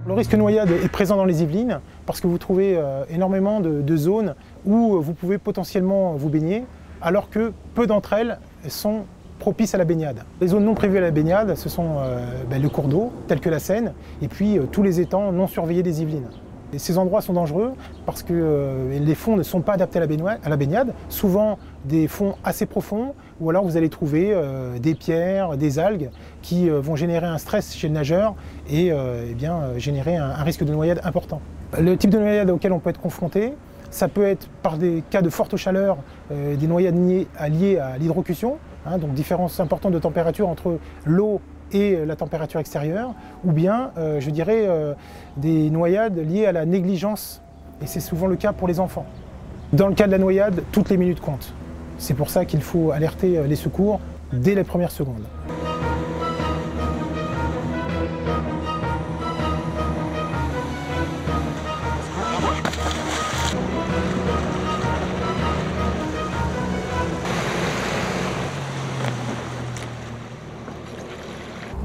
Le risque noyade est présent dans les Yvelines parce que vous trouvez énormément de zones où vous pouvez potentiellement vous baigner, alors que peu d'entre elles sont propices à la baignade. Les zones non prévues à la baignade, ce sont le cours d'eau, tel que la Seine, et puis tous les étangs non surveillés des Yvelines. Et ces endroits sont dangereux parce que les fonds ne sont pas adaptés à la baignade, souvent des fonds assez profonds, ou alors vous allez trouver des pierres, des algues qui vont générer un stress chez le nageur et générer un risque de noyade important. Le type de noyade auquel on peut être confronté, ça peut être par des cas de forte chaleur, des noyades liées à l'hydrocution, donc différence importante de température entre l'eau et la température extérieure, ou bien, des noyades liées à la négligence, et c'est souvent le cas pour les enfants. Dans le cas de la noyade, toutes les minutes comptent. C'est pour ça qu'il faut alerter les secours dès les premières secondes.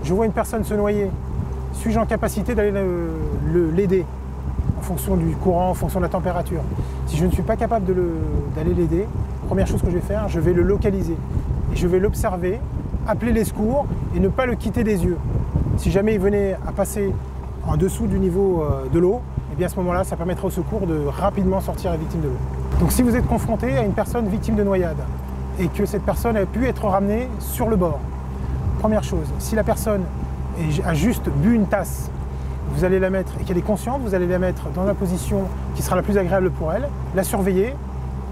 Je vois une personne se noyer, suis-je en capacité d'aller l'aider en fonction du courant, en fonction de la température? Si je ne suis pas capable d'aller l'aider, première chose que je vais faire, je vais le localiser. Et je vais l'observer, appeler les secours et ne pas le quitter des yeux. Si jamais il venait à passer en dessous du niveau de l'eau, et bien à ce moment-là, ça permettra au secours de rapidement sortir la victime de l'eau. Donc si vous êtes confronté à une personne victime de noyade et que cette personne a pu être ramenée sur le bord, première chose, si la personne a juste bu une tasse, vous allez la mettre, et qu'elle est consciente, vous allez la mettre dans la position qui sera la plus agréable pour elle, la surveiller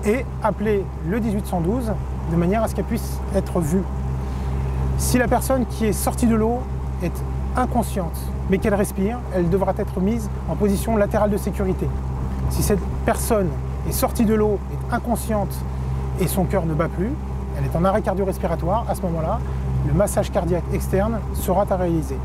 et appeler le 1812 de manière à ce qu'elle puisse être vue. Si la personne qui est sortie de l'eau est inconsciente, mais qu'elle respire, elle devra être mise en position latérale de sécurité. Si cette personne est sortie de l'eau, est inconsciente et son cœur ne bat plus, elle est en arrêt cardio-respiratoire, à ce moment-là, le massage cardiaque externe sera à réaliser.